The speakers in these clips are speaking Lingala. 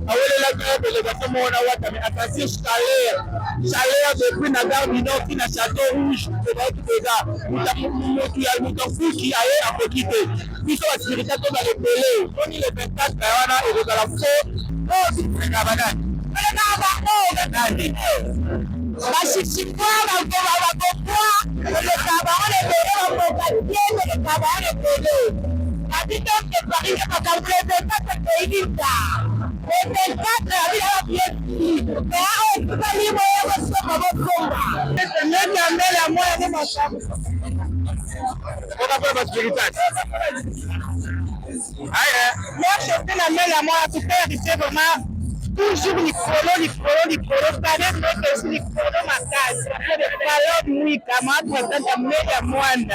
la délégation Mona Wata, mais attention, chaleur depuis la gare du Nord qui n'a Château Rouge, c'est vrai que déjà, Moutafuki a profité. Puis sur la sécurité, on a les pélés. On y les 24, et les à la faux. Oh, c'est la banane. Toujours Nicolo, parler de Nicolo Macas, le parole oui, camarade, la moine.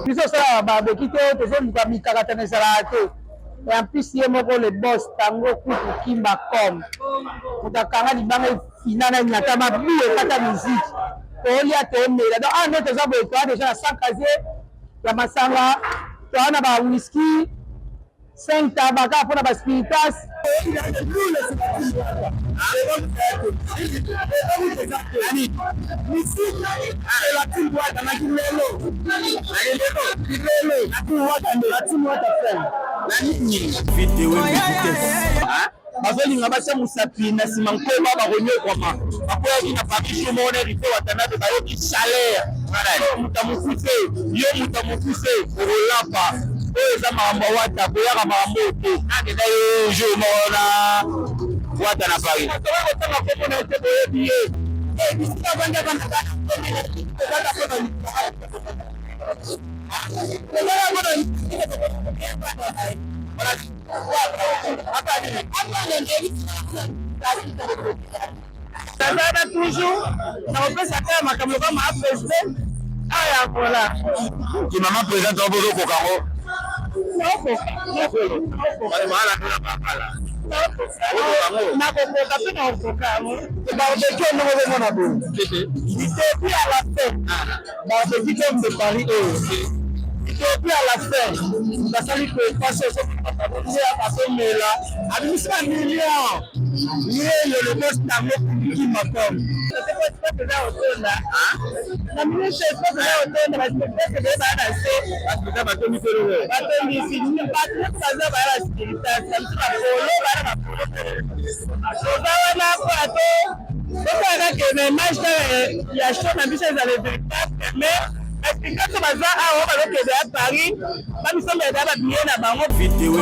Puis ça, bah, de quitter, toujours, nous avons et en plus, il y a le boss, Tango, Kimba, comme. Nous avons dit, finalement, il y a ta musique. Il y a tes mails. Donc, un autre exemple, déjà, 100 casiers, il y a Massanga, tu as un whisky. 5 tabac pour la spiritas. bazolinga batia mosapi na nsima nkoma bakonyokwama bakoyaki na papiso mona rite watana te bayoki chaleur muta mokuse yo muta mokuse okolapa oyo eza makambo ya wata koyaka makambo oyo te akenda yo jo mona wata na paris kotanga kopo na ete boyebi ye bisika bandakandaka Tazana toujours, na opesa kaya makambo kama président. Aya voilà. Ki maman président tobozo kokango. Depuis à la fin, la salle peut passer à Somela, à 100 millions. Le boss n'a pas qui m'attend. C'est pas ça au tour là. La ministre est pas là au tour, parce que c'est pas assez. Parce que ça va tomber sur le web. Parce que ici, il n'y a pas de ça va la sécurité. Ça me fait pas il y a chaud, mais c'est dans les véritables. Mais est-ce que quand on va à Paris, nous sommes bien à Bango. Vidéo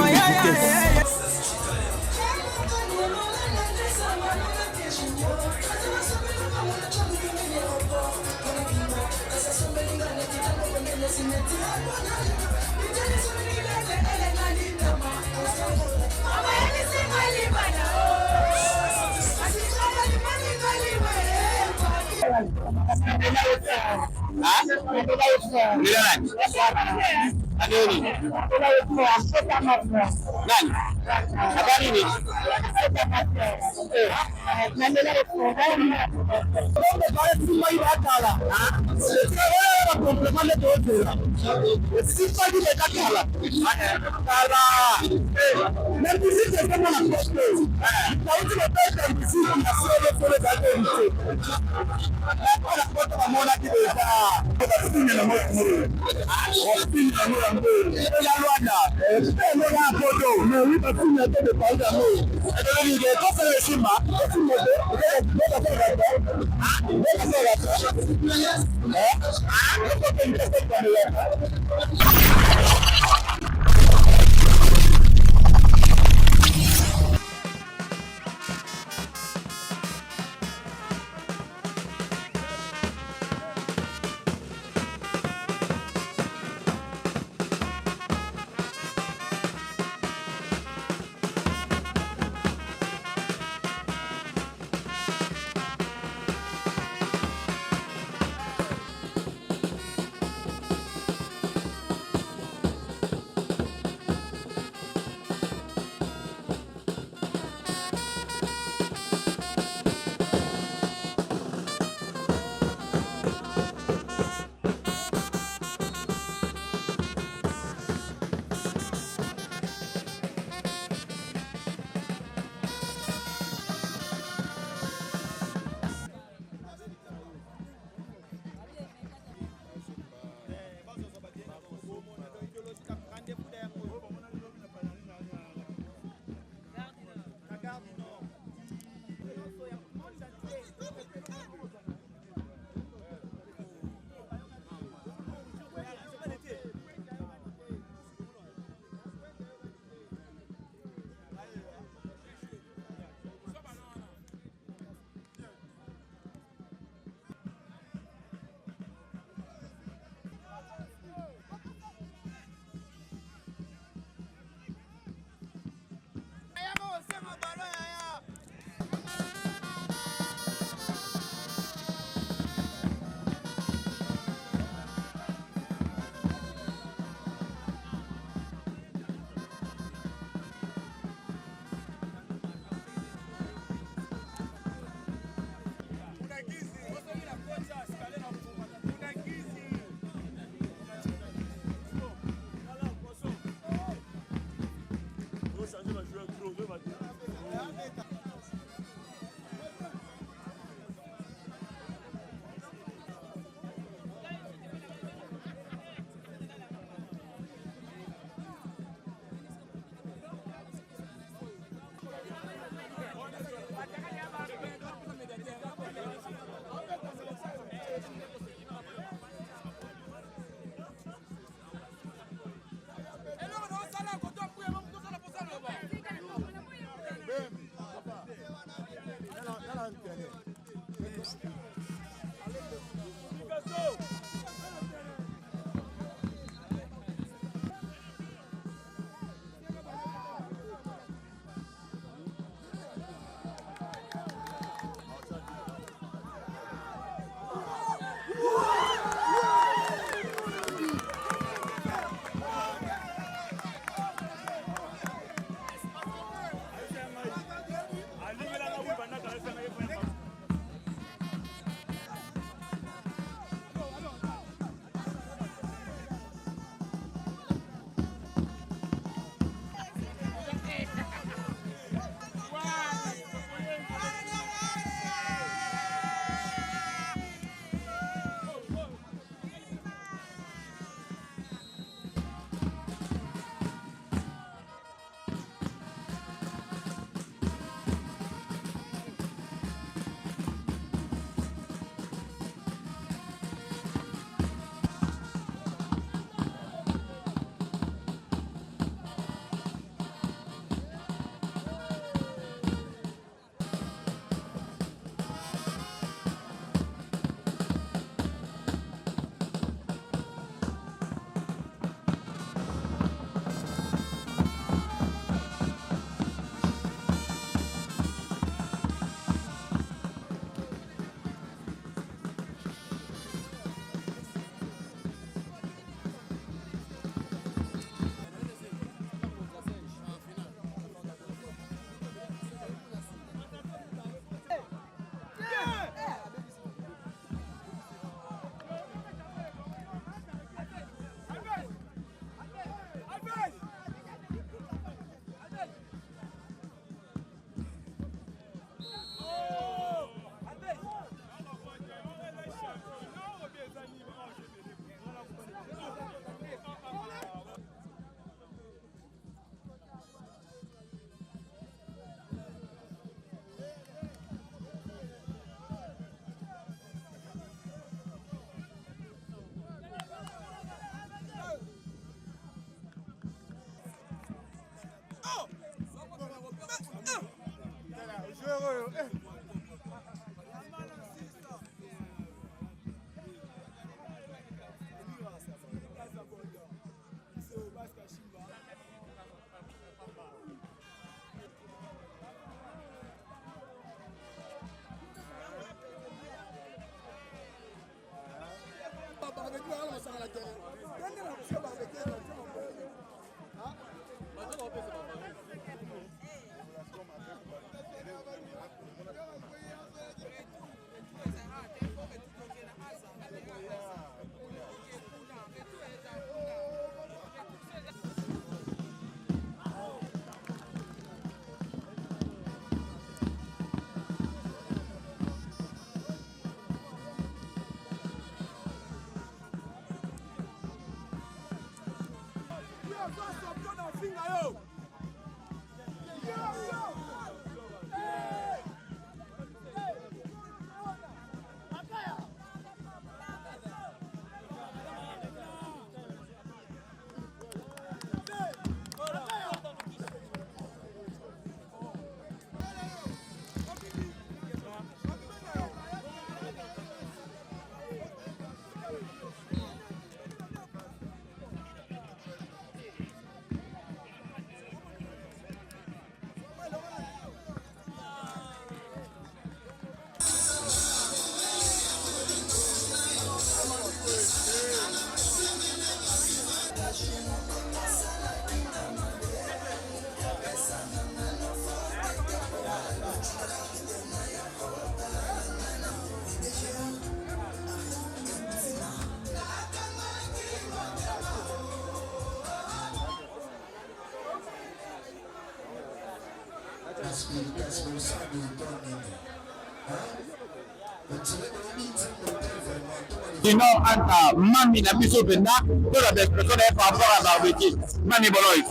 Sinon, entre Mami na biso benda, pour la expression est par rapport à barbecue. Mami Boloïs.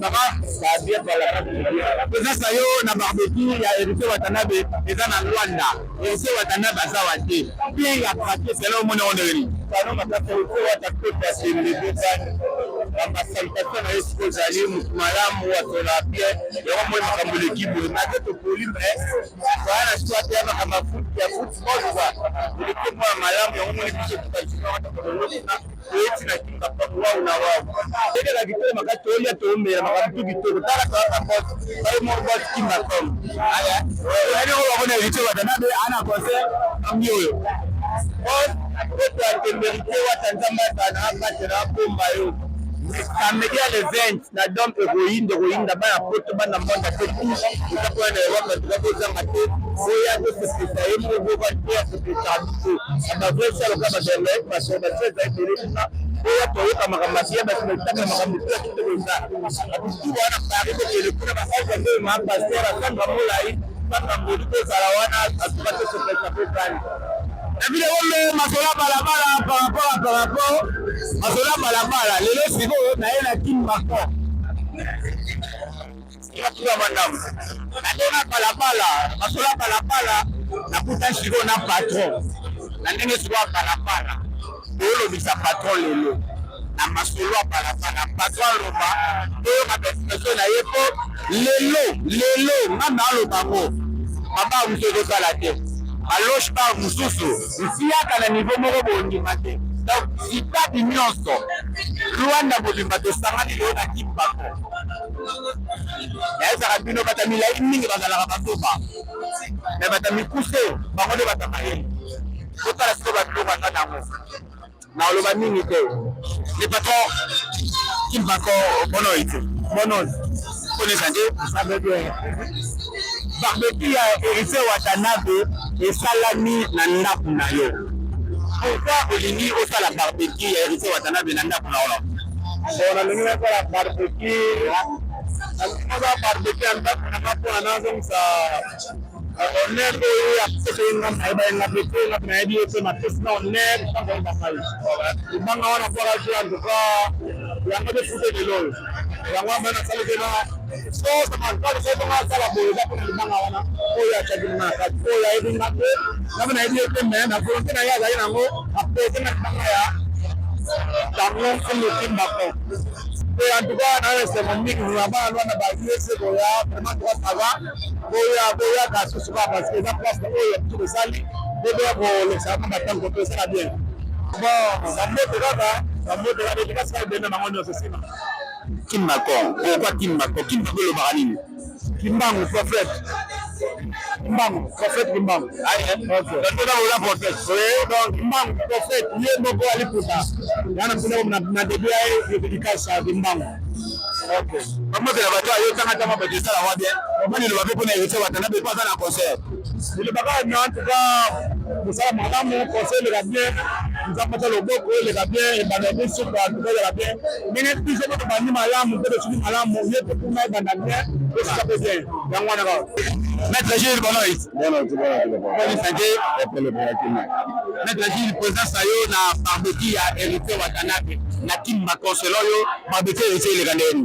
Ça va bien pour la présence à yo na barbecue, il y a Héritier Watanabe, et ça na Luanda. Héritier Watanabe à Zawadi. Bien, il y a pratiqué, c'est là où on est. Pardon, ma place, Héritier Watanabe, parce que les deux fans, la salutation à Esco Zali, Moukmalam, Ouatola, Pierre, et au moins, ma cambo l'équipe, ma tête au polim, voilà, je dois faire ma foot, il y a football, l'équipe, moi, malam, et au moins, les bijoux, Kamedia l'event na dom héroïne d'abord à poto bana monda tout ça pour aller voir notre gars maté oya de ce que ça est mon beau faire ce que ça dit ça va faire le gars de parce que ça va être là oya to kama kama sia basi nataka makambo kwa kitu za atutu wana paribu ile kuna masaje ndio mambo sera kama mulai kama mbodiko zalawana atupate ce que ça peut faire na vile wale masola balabala par rapport masola balabala lelo sibo na yena kimbako kwa madam na tena balabala masola balabala na kuta sibo na patron na ndenge sibo balabala lelo bisa patron lelo na masola balabala patron loba to na destination na yepo lelo ngana lo bango baba mzego kala te aloche par mususu nsiaka na niveau moko bondima te donc sitati nyonso Rwanda bondima tosangani leo na kimbako yaezaka bino bata milai mingi bazalaka basoba me bata mikuse bango nde bata mayele otala siko babiloko baza nango na oloba mingi te le patron kimbako bonoyi te bonoyi konesa nde barbecue ya Héritier Watanabe esalami na ndaku na yo. Pourquoi olingi osala barbecue ya Héritier Watanabe na ndaku na yo? On a lingi osala barbecue ya ndaku na mapona nazo sa onego ya kusenga maiba na beto na tunaibi yote matesi na onego kama mbafai. Ibanga wana kwa jua ndoka ya ngode fute de lolo. Ya ngwa na sale tena so samantali so tuma sala boyo da kuna ibanga wana oya chagina na kati oya ebi ngate na na ebi yote me na fronte na ya za ina ngo apete na ibanga ya tango kumu kimbako Et en tout cas, c'est mon mix, nous avons un basier, c'est qu'on a vraiment droit ça va. Boya, parce que c'est pas parce que la place de tout ça, le savon d'attendre qu'on peut ça bien. Bon, ça me dit que ça va bien dans mon aussi. Kim Macon, pourquoi Kim Macon? Kim Macon le Maranine. Kimbangu, prophète. Kimbangu, prophète Kimbangu. Ah, ok. Donc, on a prophète. Oui, donc Kimbangu, prophète. Il est beaucoup à l'époque. Il y a un début à l'éducation à Kimbangu. Ok. Comment c'est la voiture? Il y a un temps de ça, la bien. Comment il va pour les voitures? On n'a pas dans la concert. Il est pas en tout cas, nous sommes madame, mon conseil le bien. Nous avons fait le beau pour le bien. Et bandé sur le bien. Mais les plus de bandits malades, nous devons suivre malade, mon vieux pour mettre dans la bien. Ça peut bien. Maître Gilles Bonoïs. Maître Gilles, président Sayo na barbecue à hérité Watanabe. Na Kim Macon selon yo barbecue hérité les Ghanaiens.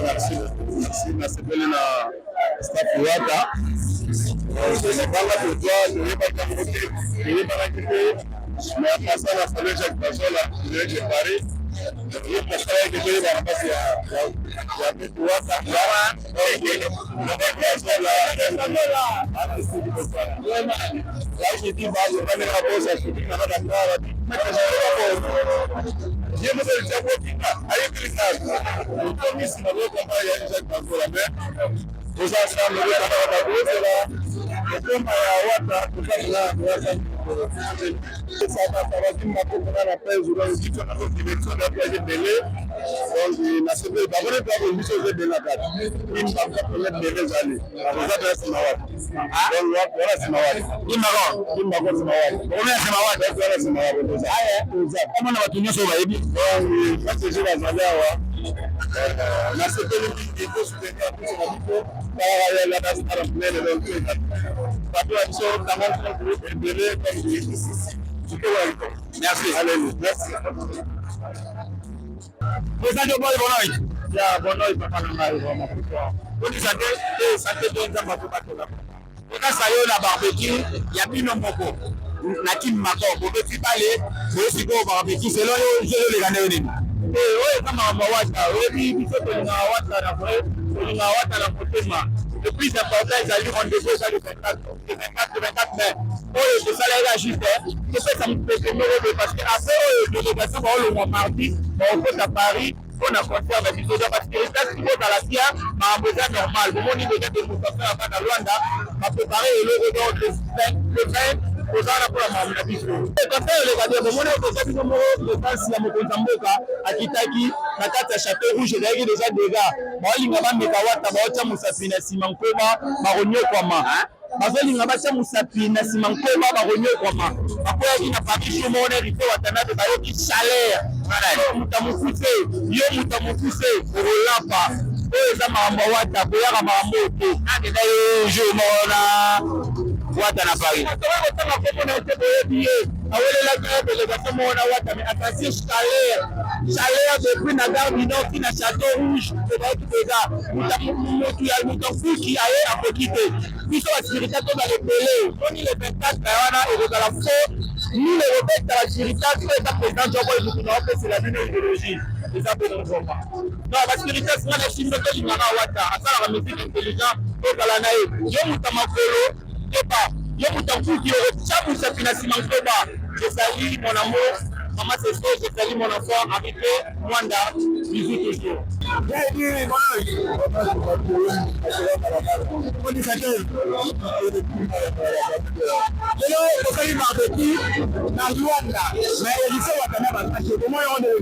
Merci. Merci na staff Wata. Je n'ai pas la pour toi, je n'ai pas compris, je n'ai pas récupéré. Mais après ça, la famille Jacques Bazon, je l'ai préparé. Je l'ai préparé que je l'ai préparé. Il y a plus de Wata. Là, j'ai dit, je vais aller à la pause, je vais aller à la pause. Je me suis dit, vous avez merci. Allez, merci. Président Boy Bonoïs. Ya Bonoïs papa na ngai vraiment. Oni santé donc za mako bato. Ona sayo na barbecue ya bino moko. Na Kim Macon, bo beti balé, bo siko barbecue selon yo je le gane nini. Oui, kama mawata, oui, biso tolinga wata na vrai, tolinga wata na potema. Le plus important, c'est d'aller rendez-vous le 24 mai. Oh, c'est ça là juste. C'est ça me fait parce que après la délégation va au mardi, on va à Paris, on a concert avec les autres parce que les tests qui vont dans la TIA, ma besoin normal. Le monde est déjà de nous faire à Luanda, m'a préparé le regard de 20. Kozana pour la mamie biso. Quand le gardien de mon école de numéro de Tansi à Mokonzamboka à Kitaki na kata château rouge derrière déjà dégâts. Ba linga ba mekawata ba ocha musapina simankoma ba ronyo kwama. Bazolinga ba cha musapina simankoma ba ronyo kwama. Akoya kina pakisho mona rite Watanabe ba yoki chaleur. Voilà, mutamufuse, yo mutamufuse rolapa. Eza mambo wata boyaka mambo te. Ande na yo je mona Wata na Paris. Chaleur depuis la gare du Nord qui n'a château rouge, c'est vrai que les gars, qui a à profiter. Puis la sécurité dans les télés. On y les 24 et dans la faux. Nous les rebelles dans la sécurité, c'est la présidente Jean-Paul, c'est la même idéologie. Les appels ne vont pas. Non, la sécurité, c'est la chimie de l'Imana Wata. À ça, la musique intelligente, au Galanaï. Yo Mutamakolo. Yo mutanfuki yo chabu sa financement koba. Je salue mon amour, maman c'est ça, je salue mon enfant habité Mwanda, bisous toujours. Lelo kokali barbecue na Luanda na Elise Watanabe parce que comment on est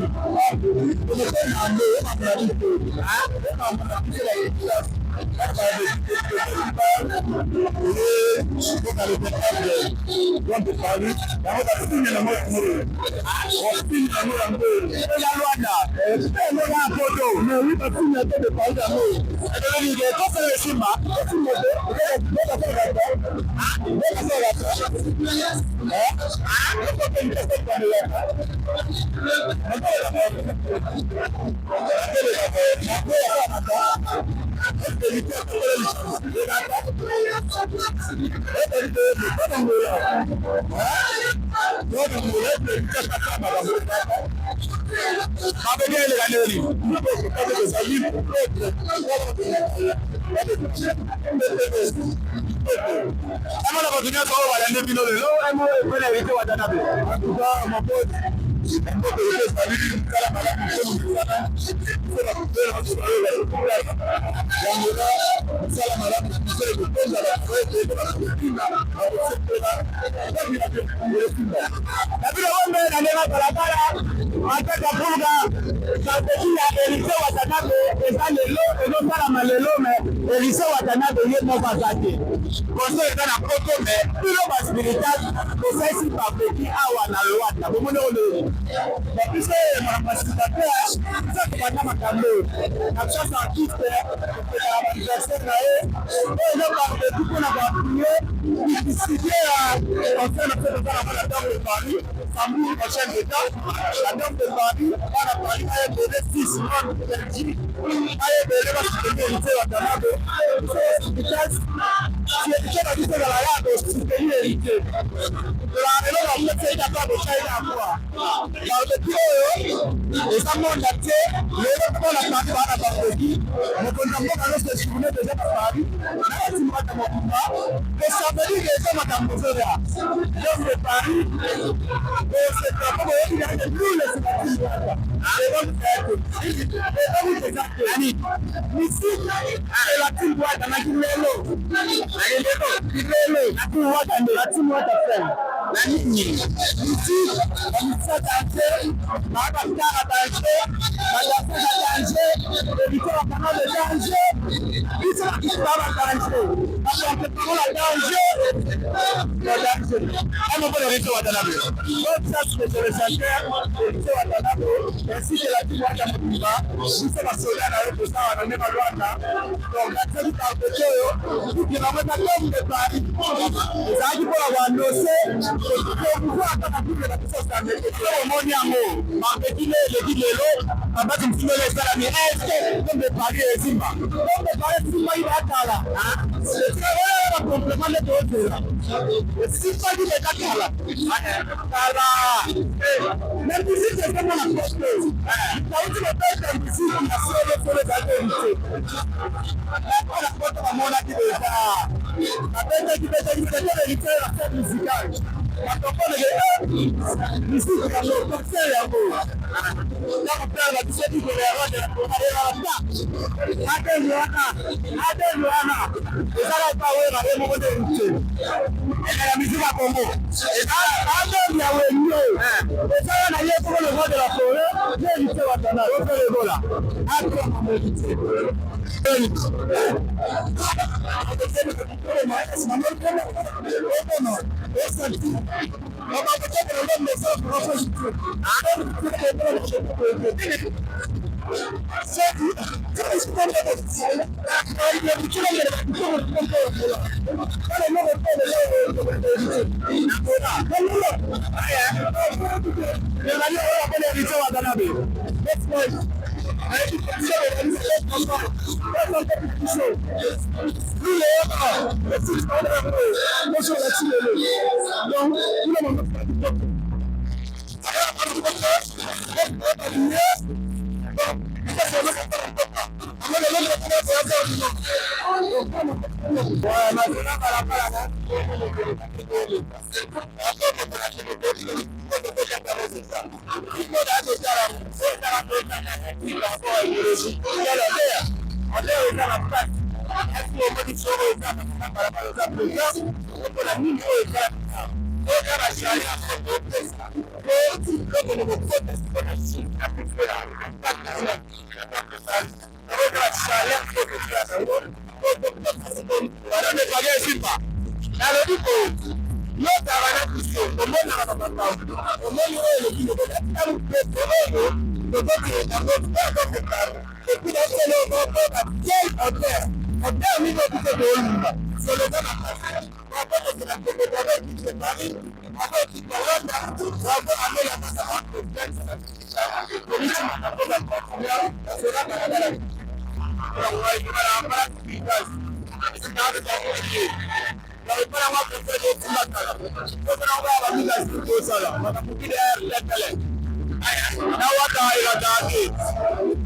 na waka ilataki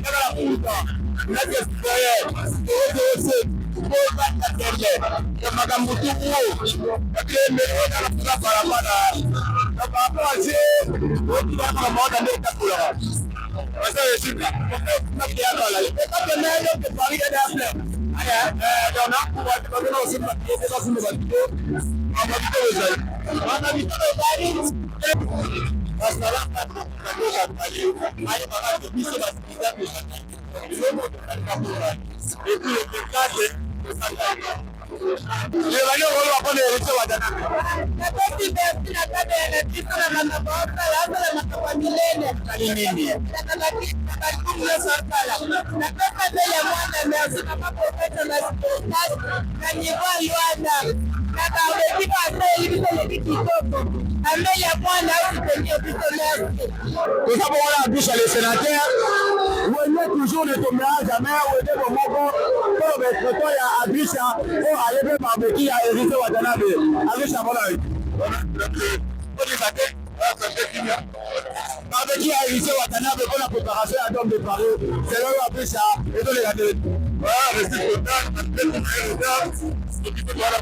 kala kuta na kespoye ose boba katende kama kambutu akende na kula barabara na baba je wote kama moja ndio takula wasa yeshika na kiana la kama ndio ke pali ya dafne aya dona kwa sababu usimba kiasi kwa sababu ama kitoweza ana vitendo bali Masalahnya bukan baju, hanya makan bisa masih kita bisa. Semua kita kapuran. Itu yang terkait dengan dia lagi orang apa ni itu wajan. Tapi dia ada energi dalam apa dalam pemilihan kali ini. Tapi dia sarkala. Tapi dia yang mana mesti apa profesional sportas dan ibu Luanda. Kata kita ada ini lagi kidogo. Amelia Bwana au tout ça pour la bouche les sénateurs on est toujours ne tombe jamais on est comme moko pour être toi ya Abisha pour aller faire barbecue à Hérité Watanabe Abisha voilà barbecue à Hérité Watanabe pour la préparation à Dom de Paris c'est là où Abisha et donc les gars voilà restez content et puis voilà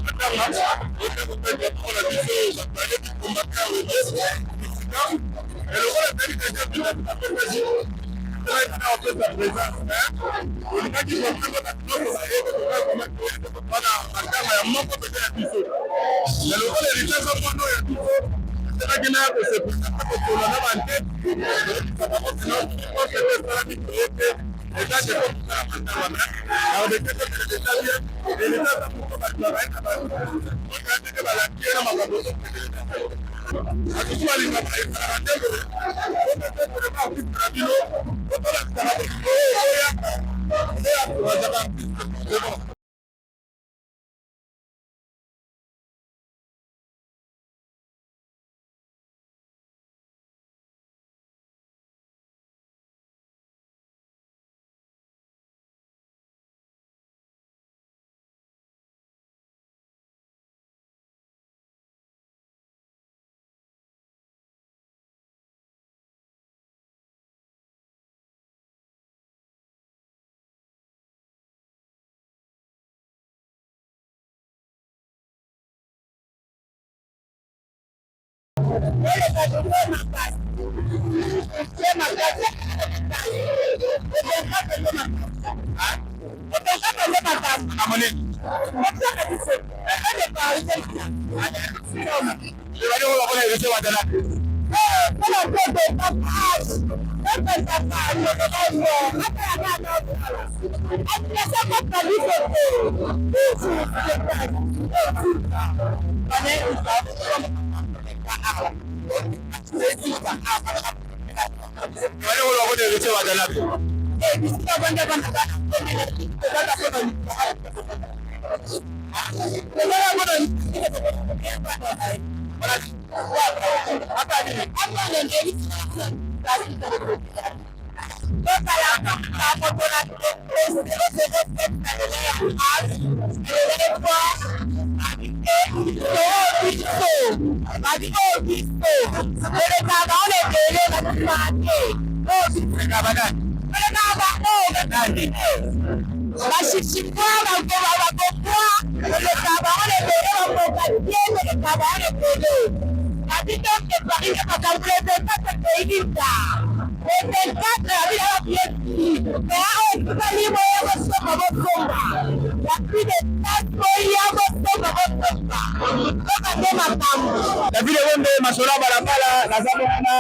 maintenant la ville wembe masola balabala na zamona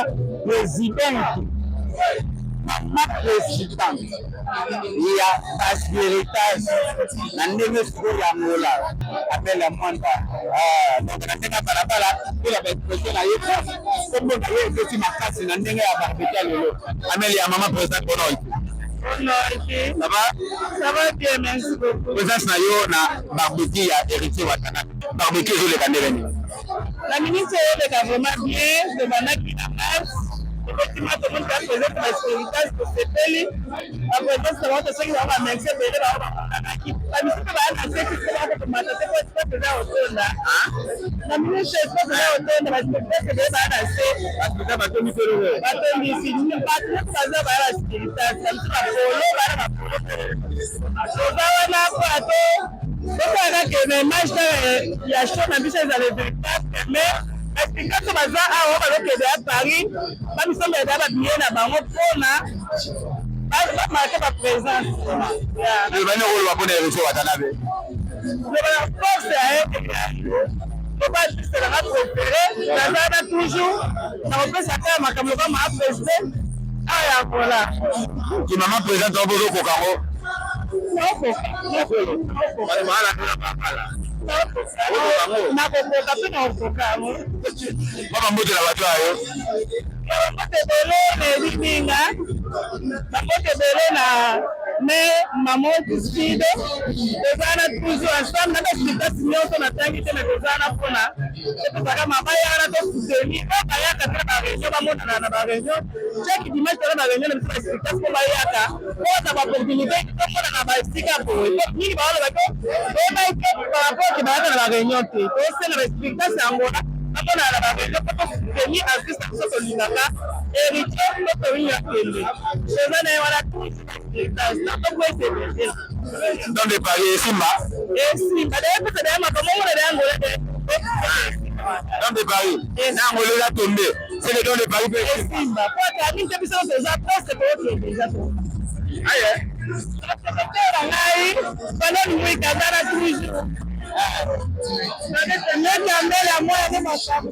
president ma president ya pasiritas na ndenge siko ya mola appelle monta donc na tena balabala bila president na yepa kombo na yepa si makasi na ndenge ya barbecue lelo ameli ya mama president bonoy. Ça va bien, merci beaucoup. Présence na yo na barbecue ya Hérité Watanabe. Barbecue sur les candelani. La ministre est vraiment bien, de Banaki na masse. effectivement tout le monde qui a posé pour l'expérience pour ce pays après ça va te seguir va mentionner bele ba qui la musique va passer qui va te mater quoi tu peux faire autant là la musique c'est pas faire autant parce que peut-être que va passer parce que ça va te mettre le va te ici ni pas tout ça va la sécurité ça me va polo va la so ça va na plateau donc avec les matchs il y a chaud na biche za les véritable mais est-ce que quand ça va à on va le à Paris ba mi sombe da ba bien na bango pona ba marquer ba présence le bani rôle va connaître sur Watanabe le force faut pas juste la préférer ça va toujours ça peut s'attendre à makambo comme à président ah voilà qui maman présente au bozo kokaro nakokoka mpe na okoka baba mbote na bato ayo babote ebele na eliminga babote ebele na me mamo diside toza na toujours ensemble na baexplikasi nyonso natangi te me toza na mpona epesaka mabayaka na tosoutenir po bayaka te na bareunion bamonana na bareunion chaque dimanche toza na bareunion na biso baexplikasi mpo bayaka mpona baopportunité tomona na baesika boye mingi baolobako oyebaike par rapport ke bayaka na bareunion te tosenga baexplikasi yangola napona na bareunion po tosoutenir artiste biso tolingaka héritier to toyinya kende toza na ye wana dans des paris Simba dans des paris nango la tombé c'est le don de paris Simba kwa kami te biso toza poste ko déjà aye ngai bana ni kazara toujours na nenda mbele moya ni masabu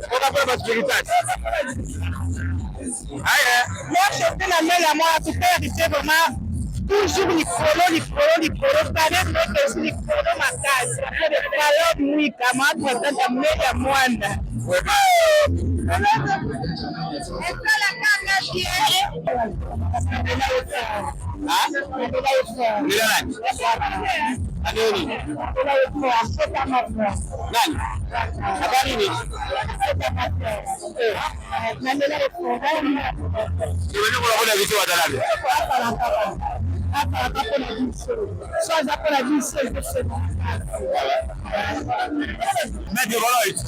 kwa spiritas aye moi je la main à moi tout faire c'est vraiment toujours likolo kane meke si likolo makasi de palo mwika matu tata meya mwanda esala kanga tie Nani? Habari ni? Siwezi kuona vitu wa Watanabe. Medio right.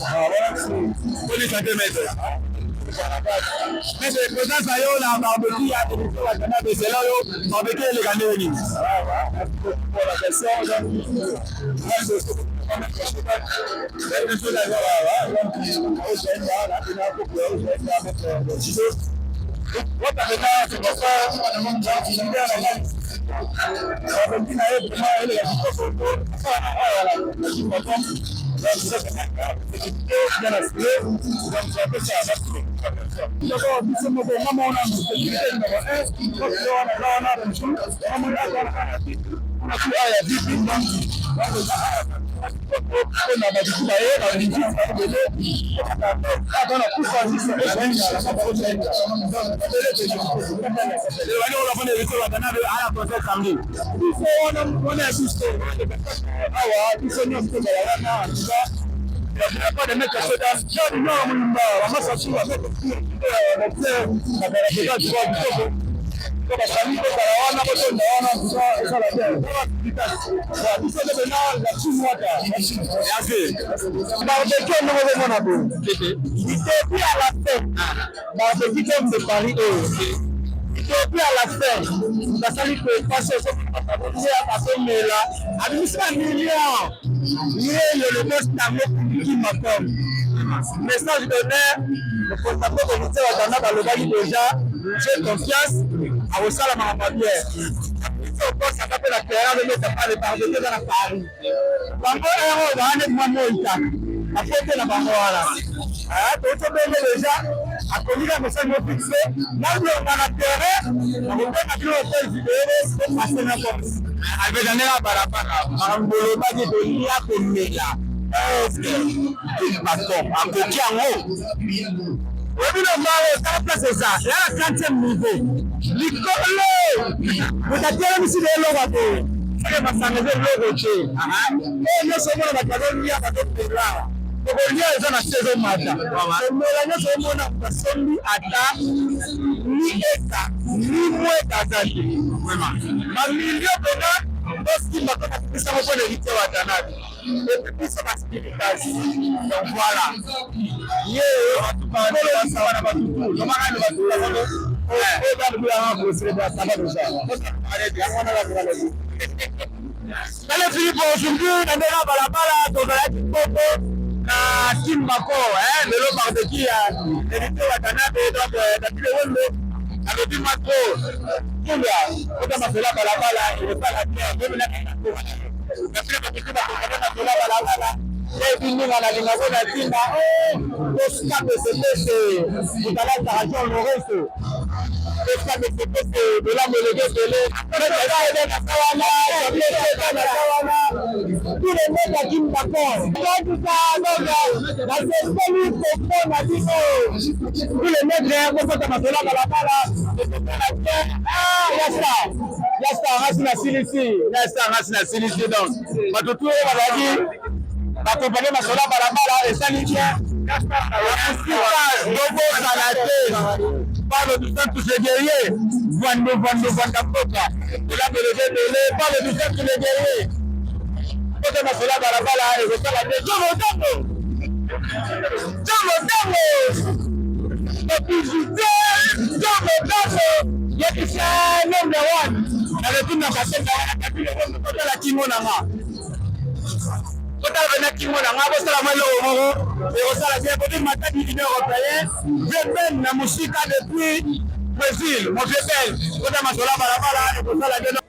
Police centimeter. Mais c'est présent ça yo la barbecue ya de Watanabe c'est là yo barbecue les gandeni. Pour la personne pas de mettre ça dans depuis à la fin, ça s'allie que passer ce le poste qui m'attend. Message d'honneur, le porte-parole de l'unité Watanabe Balobali déjà, j'ai confiance à Osala Mahamadière. Ça s'appelle la terre de mettre pas les pardonnés dans la Paris. Bango héros va aller moi moïta. Après que la bango là. Ah, tout ce bien déjà. A connu la message non fixé. Là où on a la terre, on peut pas le faire vidéo, c'est passer n'importe. Avec un air barabara. Ambolo ba de donia komela. Pastor, à Kokiango. Oui, le mal, ça place ça. Là, la 4e niveau. Nicolo, vous avez dit ici les lois. C'est ma santé de l'autre. Et nous sommes dans la catégorie à la tokolia eza na saison mata omela nyonso omona basombi ata ni eka ni mweka zali bamilio pena tosimba kaka tupisango mpo na héritier watanabe epipiso basignifikasi donc voilà ye kolosaba na batutu nomakani batutu Kale Philippe aujourd'hui na ndena balabala tozalaki koko na Kimbako lelo barbecue ya héritier watanabe donc depuis le wendo alobi mako kumbia kota masela balabala ilefala bien ndio na kasi bakikiba kota masela balabala ebinga na lingago na tinda tosika pese utala tarajon loreso tosika pese de la melege tele tous les mecs à Kimbako tous les mecs kota masela balabala ngasi na silisi donc batutu oyo bazalaki bakompane masolo ya balabala esali bien dobosala te parle du temps tous les guerriers vanda mboka elambelege tele parle du temps tous les guerriers kote masolo ya balabala ekosala te jomotango bapujite jomotango yekisa nombre 1 na retuna kasenga wana kabile kotala kingo nanga kotala bena kingo nanga bosala mwelo moko ekosala bien kote matadi union européenne vebel na musika depuis Brésil mo vebel kota masola balabala ekosala bien.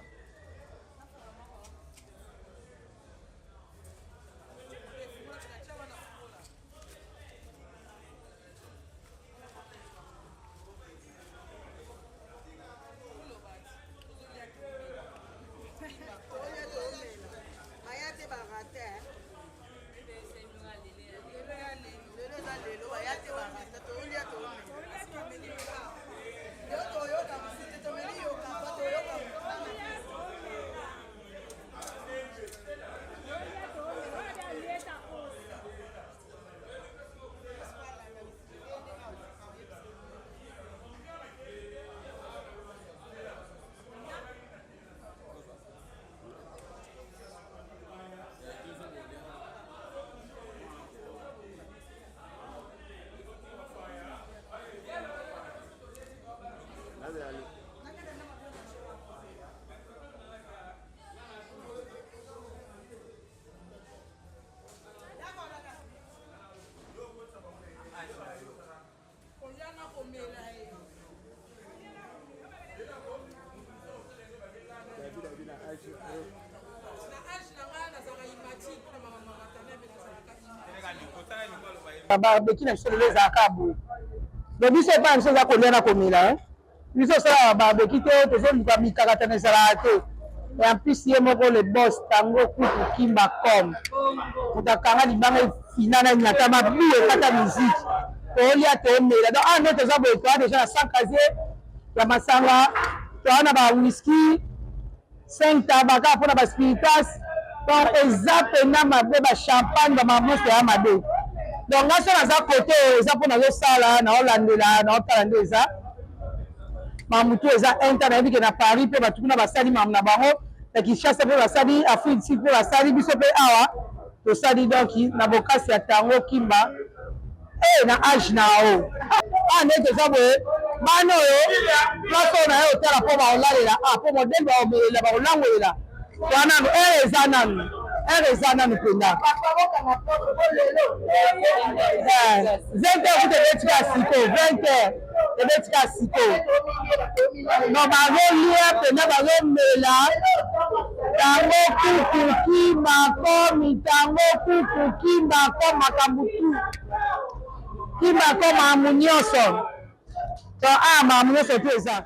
barbecue na biso lelo ezalaka boye donc biso epa biso eza kolia na komela biso osala barbecue te tozoluka mikakatana ezalaka te et en plus ye moko le boss tango kutu kimba com moto akanga libanga efina na nyata mabi ekata musike toolia toomela donc ane toza boye toa deja na 100 casier ya masanga toa na bawhiski 5 tabaka mpona baspiritas donc eza pena mabe bachampagne bamamoso ya mabe donc nga so naza kote oyo eza mpo nazosala naolandela naotala nde eza mamutu eza inter nayebi ke na paris mpe bato kuna basali mamu na bango na kinshasa mpe basali afrique sud mpe basali biso mpe awa tosali donc na bokasi ya tango kimba na age na o nde toza boye bana oyo place oyo na ye otala mpo baolalela mpo modele baomelela baolangolela toananu eza nanu mpenza 20 heures ebetika siko 20 heures ebetika siko no bazolia mpenza bazomela tango kuku kimako mitango kuku kimako makambutu kimako mamu nyonso to mamu nyonso tu eza